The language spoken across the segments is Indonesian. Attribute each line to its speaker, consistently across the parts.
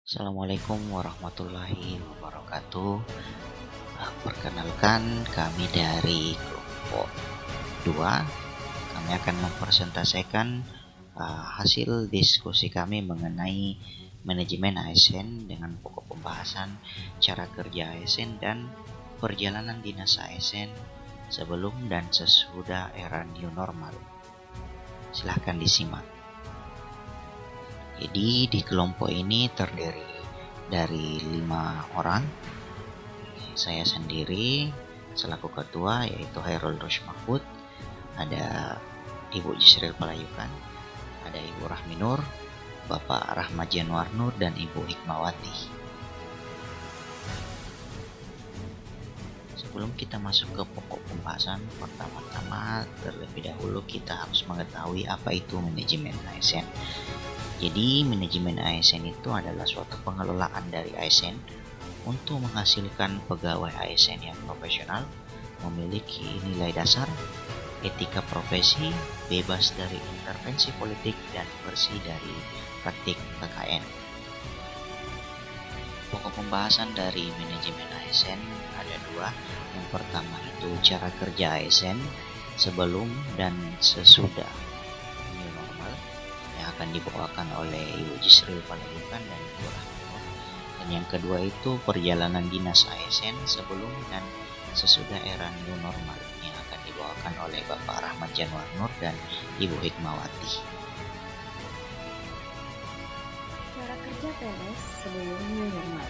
Speaker 1: Assalamualaikum warahmatullahi wabarakatuh. Perkenalkan kami dari kelompok 2. Kami akan mempresentasikan hasil diskusi kami mengenai manajemen ASN dengan pokok pembahasan cara kerja ASN dan perjalanan dinas ASN sebelum dan sesudah era new normal. Silahkan disimak. Jadi di kelompok ini terdiri dari 5 orang. Saya sendiri selaku ketua yaitu Hairul Rosh Mahfud, ada Ibu Yusril Palayukan, ada Ibu Rahmi Nur, Bapak Rahmat Januar Nur, dan Ibu Hikmawati. Sebelum kita masuk ke pokok pembahasan, pertama-tama terlebih dahulu kita harus mengetahui apa itu manajemen ASN. Jadi manajemen ASN itu adalah suatu pengelolaan dari ASN untuk menghasilkan pegawai ASN yang profesional, memiliki nilai dasar, etika profesi, bebas dari intervensi politik, dan bersih dari praktik KKN. Pokok pembahasan dari manajemen ASN ada 2. Yang pertama itu cara kerja ASN sebelum dan sesudah new normal yang akan dibawakan oleh Ibu Yusril Palayukan dan Ibu Rahmi Nur. Dan yang kedua itu perjalanan dinas ASN sebelum dan sesudah era new normal yang akan dibawakan oleh Bapak Rahmat Januar Nur dan Ibu Hikmawati.
Speaker 2: Cara kerja PNS sebelum new normal.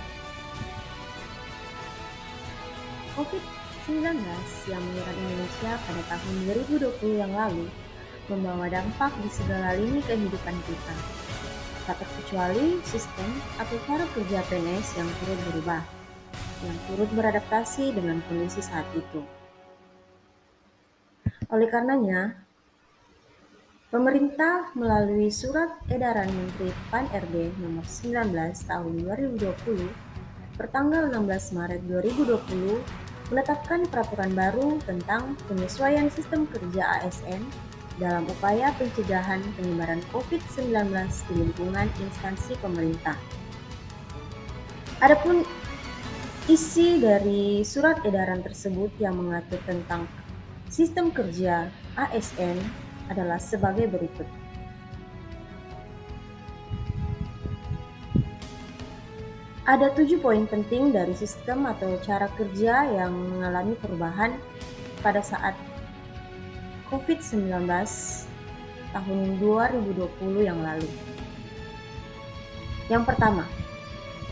Speaker 2: COVID-19 yang menyerang Indonesia pada tahun 2020 yang lalu membawa dampak di segala lini kehidupan kita. Tak terkecuali sistem atau cara kerja PNS yang turut berubah, yang turut beradaptasi dengan kondisi saat itu. Oleh karenanya, pemerintah melalui Surat Edaran Menteri Pan-RB Nomor 19 Tahun 2020 pertanggal 16 Maret 2020 menetapkan peraturan baru tentang penyesuaian sistem kerja ASN dalam upaya pencegahan penyebaran COVID-19 di lingkungan instansi pemerintah. Adapun isi dari surat edaran tersebut yang mengatur tentang sistem kerja ASN adalah sebagai berikut. Ada 7 poin penting dari sistem atau cara kerja yang mengalami perubahan pada saat COVID-19 tahun 2020 yang lalu. Yang pertama,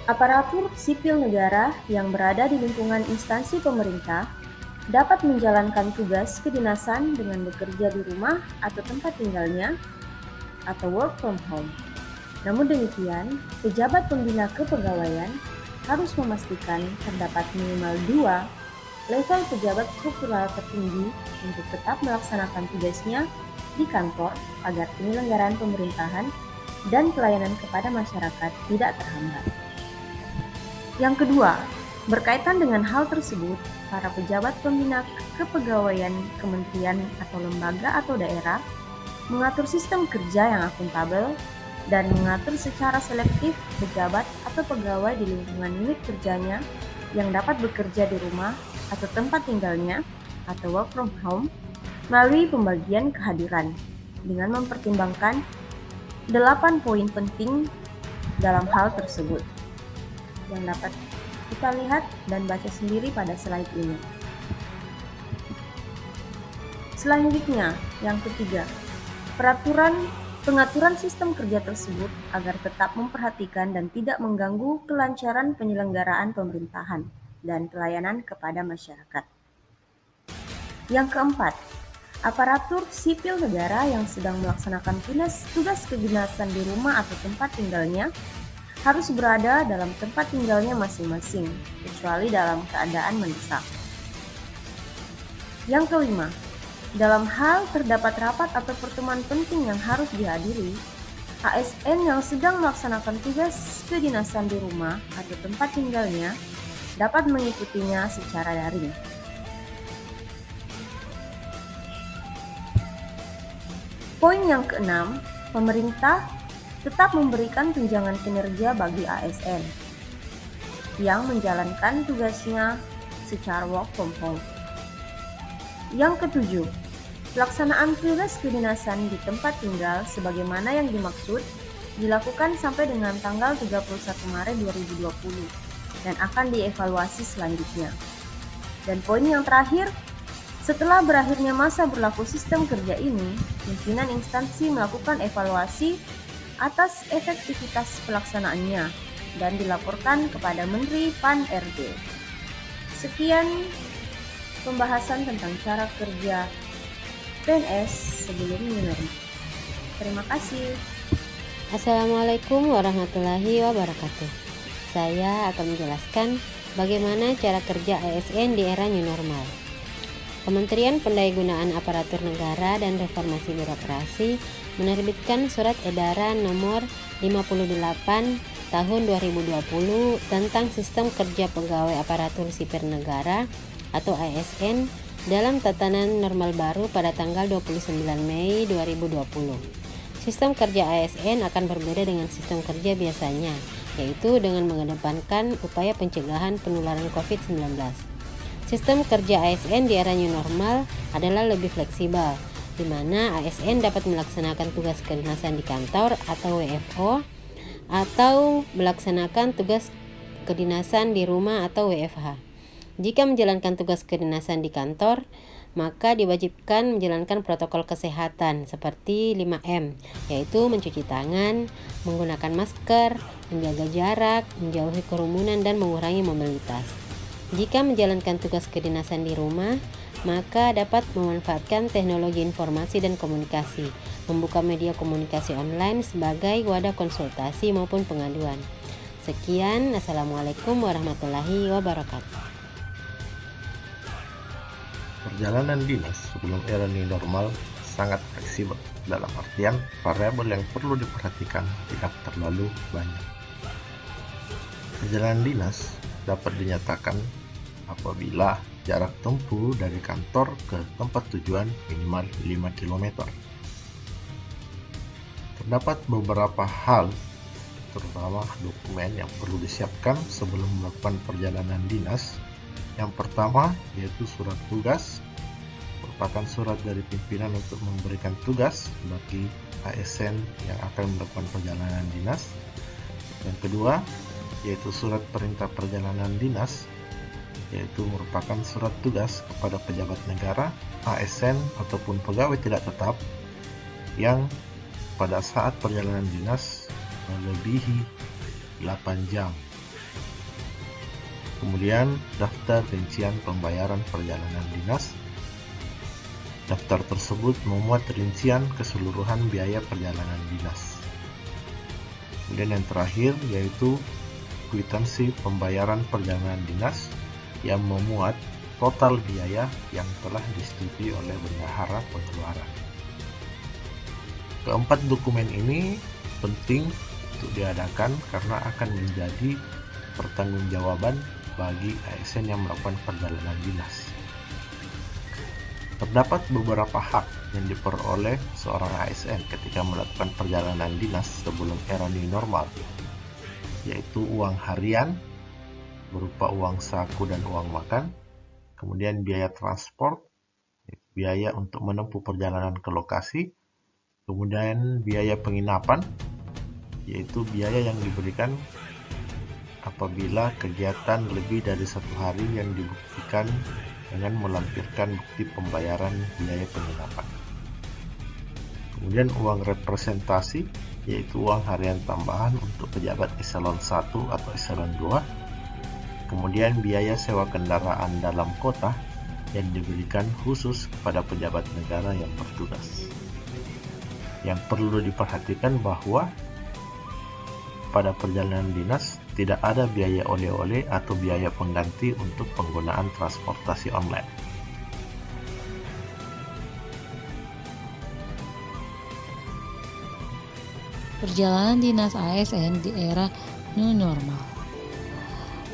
Speaker 2: aparatur sipil negara yang berada di lingkungan instansi pemerintah dapat menjalankan tugas kedinasan dengan bekerja di rumah atau tempat tinggalnya atau work from home. Namun demikian, pejabat pembina kepegawaian harus memastikan terdapat minimal 2 level pejabat struktural tertinggi untuk tetap melaksanakan tugasnya di kantor agar penyelenggaraan pemerintahan dan pelayanan kepada masyarakat tidak terhambat. Yang kedua, berkaitan dengan hal tersebut, para pejabat pembina kepegawaian kementerian atau lembaga atau daerah mengatur sistem kerja yang akuntabel dan mengatur secara selektif pejabat atau pegawai di lingkungan unit kerjanya yang dapat bekerja di rumah atau tempat tinggalnya atau work from home melalui pembagian kehadiran dengan mempertimbangkan 8 poin penting dalam hal tersebut yang dapat kita lihat dan baca sendiri pada slide ini. Selanjutnya, yang ketiga, pengaturan sistem kerja tersebut agar tetap memperhatikan dan tidak mengganggu kelancaran penyelenggaraan pemerintahan dan pelayanan kepada masyarakat. Yang keempat, aparatur sipil negara yang sedang melaksanakan tugas kedinasan di rumah atau tempat tinggalnya harus berada dalam tempat tinggalnya masing-masing, kecuali dalam keadaan mendesak. Yang kelima, dalam hal terdapat rapat atau pertemuan penting yang harus dihadiri, ASN yang sedang melaksanakan tugas kedinasan di rumah atau tempat tinggalnya dapat mengikutinya secara daring. Poin yang keenam, pemerintah tetap memberikan tunjangan kinerja bagi ASN yang menjalankan tugasnya secara work from home. Yang ketujuh, pelaksanaan tugas kedinasan di tempat tinggal sebagaimana yang dimaksud dilakukan sampai dengan tanggal 31 Maret 2020 dan akan dievaluasi selanjutnya. Dan poin yang terakhir, setelah berakhirnya masa berlaku sistem kerja ini, pimpinan instansi melakukan evaluasi atas efektivitas pelaksanaannya dan dilaporkan kepada Menteri Pan-RB. Sekian pembahasan tentang cara kerja PNS sebelum new normal. Terima kasih.
Speaker 3: Assalamualaikum warahmatullahi wabarakatuh. Saya akan menjelaskan bagaimana cara kerja ASN di era new normal. Kementerian Pendayagunaan Aparatur Negara dan Reformasi Birokrasi menerbitkan Surat Edaran Nomor 58 Tahun 2020 tentang Sistem Kerja Pegawai Aparatur Sipil Negara atau ASN dalam tatanan normal baru pada tanggal 29 Mei 2020. Sistem kerja ASN akan berbeda dengan sistem kerja biasanya, yaitu dengan mengedepankan upaya pencegahan penularan COVID-19. Sistem kerja ASN di era new normal adalah lebih fleksibel, di mana ASN dapat melaksanakan tugas kedinasan di kantor atau WFO, atau melaksanakan tugas kedinasan di rumah atau WFH. Jika menjalankan tugas kedinasan di kantor, maka diwajibkan menjalankan protokol kesehatan seperti 5M, yaitu mencuci tangan, menggunakan masker, menjaga jarak, menjauhi kerumunan, dan mengurangi mobilitas. Jika menjalankan tugas kedinasan di rumah, maka dapat memanfaatkan teknologi informasi dan komunikasi, membuka media komunikasi online sebagai wadah konsultasi maupun pengaduan. Sekian, Assalamualaikum warahmatullahi wabarakatuh.
Speaker 4: Perjalanan dinas sebelum era new normal sangat fleksibel, dalam artian variabel yang perlu diperhatikan tidak terlalu banyak. Perjalanan dinas dapat dinyatakan apabila jarak tempuh dari kantor ke tempat tujuan minimal 5 km. Terdapat beberapa hal, terutama dokumen yang perlu disiapkan sebelum melakukan perjalanan dinas. Yang pertama yaitu surat tugas, merupakan surat dari pimpinan untuk memberikan tugas bagi ASN yang akan melakukan perjalanan dinas. Yang kedua yaitu surat perintah perjalanan dinas, yaitu merupakan surat tugas kepada pejabat negara, ASN ataupun pegawai tidak tetap yang pada saat perjalanan dinas melebihi 8 jam. Kemudian daftar rincian pembayaran perjalanan dinas. Daftar tersebut memuat rincian keseluruhan biaya perjalanan dinas. Kemudian yang terakhir yaitu kwitansi pembayaran perjalanan dinas yang memuat total biaya yang telah disetujui oleh bendahara pengeluaran. Keempat dokumen ini penting untuk diadakan karena akan menjadi pertanggungjawaban bagi ASN yang melakukan perjalanan dinas. Terdapat beberapa hak yang diperoleh seorang ASN ketika melakukan perjalanan dinas sebelum era new normal, yaitu uang harian berupa uang saku dan uang makan, kemudian biaya transport, biaya untuk menempuh perjalanan ke lokasi, kemudian biaya penginapan, yaitu biaya yang diberikan apabila kegiatan lebih dari 1 hari yang dibuktikan dengan melampirkan bukti pembayaran biaya penginapan. Kemudian uang representasi, yaitu uang harian tambahan untuk pejabat eselon 1 atau eselon 2, kemudian biaya sewa kendaraan dalam kota yang diberikan khusus kepada pejabat negara yang bertugas. Yang perlu diperhatikan bahwa pada perjalanan dinas tidak ada biaya oleh-oleh atau biaya pengganti untuk penggunaan transportasi online.
Speaker 5: Perjalanan dinas ASN di era new normal.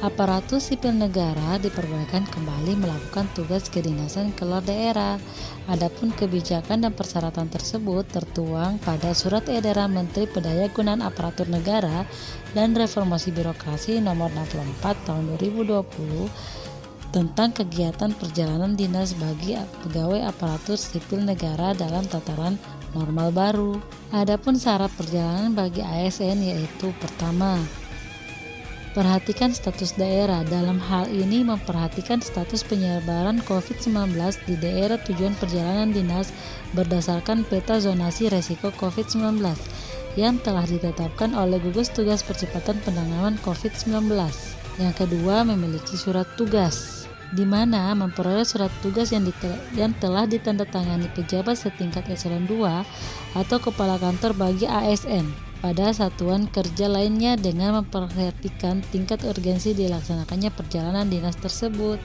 Speaker 5: Aparatur sipil negara diperbolehkan kembali melakukan tugas kedinasan keluar daerah. Adapun kebijakan dan persyaratan tersebut tertuang pada Surat Edaran Menteri Pendayagunaan Aparatur Negara dan Reformasi Birokrasi Nomor 64 Tahun 2020 tentang kegiatan perjalanan dinas bagi pegawai aparatur sipil negara dalam tataran normal baru. Adapun syarat perjalanan bagi ASN yaitu pertama, perhatikan status daerah. Dalam hal ini memperhatikan status penyebaran COVID-19 di daerah tujuan perjalanan dinas berdasarkan peta zonasi resiko COVID-19 yang telah ditetapkan oleh gugus tugas percepatan penanganan COVID-19. Yang kedua, memiliki surat tugas, di mana memperoleh surat tugas yang telah ditandatangani pejabat setingkat eselon 2 atau kepala kantor bagi ASN pada satuan kerja lainnya dengan memperhatikan tingkat urgensi dilaksanakannya perjalanan dinas tersebut.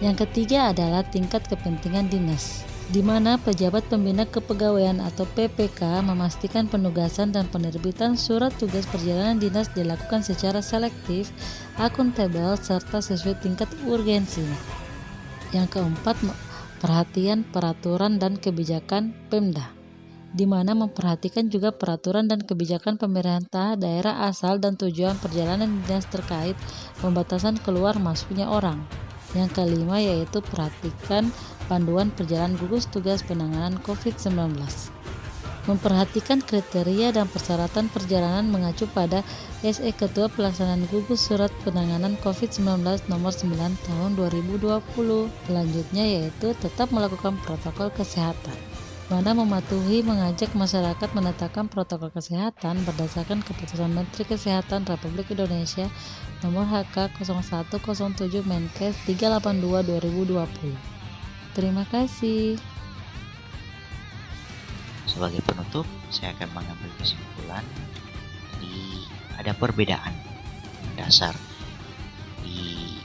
Speaker 5: Yang ketiga adalah tingkat kepentingan dinas, di mana pejabat pembina kepegawaian atau PPK memastikan penugasan dan penerbitan surat tugas perjalanan dinas dilakukan secara selektif, akuntabel, serta sesuai tingkat urgensi. Yang keempat, perhatian peraturan dan kebijakan Pemda, di mana memperhatikan juga peraturan dan kebijakan pemerintah daerah asal dan tujuan perjalanan dinas terkait pembatasan keluar masuknya orang. Yang kelima yaitu perhatikan panduan perjalanan gugus tugas penanganan COVID-19. Memperhatikan kriteria dan persyaratan perjalanan mengacu pada SE Ketua Pelaksanaan Gugus Surat Penanganan COVID-19 Nomor 9 Tahun 2020. Selanjutnya yaitu tetap melakukan protokol kesehatan, mana mematuhi mengajak masyarakat menetapkan protokol kesehatan berdasarkan Keputusan Menteri Kesehatan Republik Indonesia Nomor HK 0107 Menkes 382/2020. Terima kasih.
Speaker 1: Sebagai penutup, saya akan mengambil kesimpulan. Ada perbedaan dasar di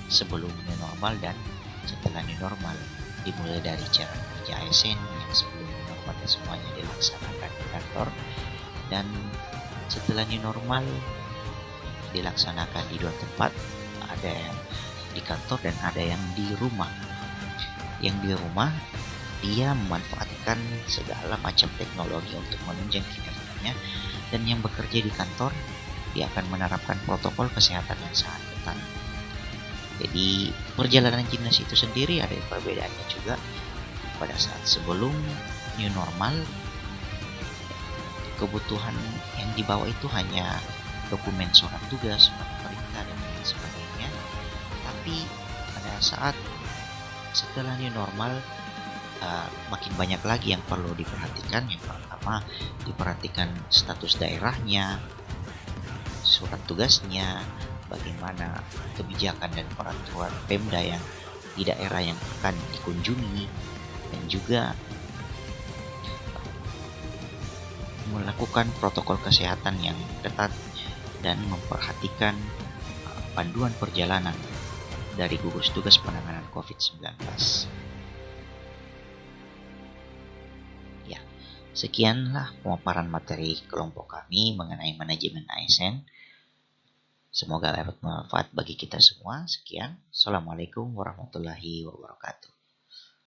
Speaker 1: sebelum new normal dan setelah new normal, dimulai dari cara kerja ASN yang sebelum new normal dan semuanya dilaksanakan di kantor, dan setelah new normal dilaksanakan di dua tempat, ada yang di kantor dan ada yang di rumah. Yang di rumah dia memanfaatkan segala macam teknologi untuk menunjang kinerjanya, dan yang bekerja di kantor dia akan menerapkan protokol kesehatan yang sangat ketat. Jadi perjalanan dinas itu sendiri ada perbedaannya juga. Pada saat sebelum new normal, kebutuhan yang dibawa itu hanya dokumen surat tugas, surat perintah, dan lain sebagainya. Tapi pada saat setelah new normal, makin banyak lagi yang perlu diperhatikan. Yang pertama, diperhatikan status daerahnya, surat tugasnya, bagaimana kebijakan dan peraturan Pemda yang di daerah yang akan dikunjungi, dan juga melakukan protokol kesehatan yang ketat dan memperhatikan panduan perjalanan dari gugus tugas penanganan COVID-19. Ya, sekianlah pemaparan materi kelompok kami mengenai manajemen ASN. Semoga dapat bermanfaat bagi kita semua. Sekian. Assalamualaikum warahmatullahi wabarakatuh.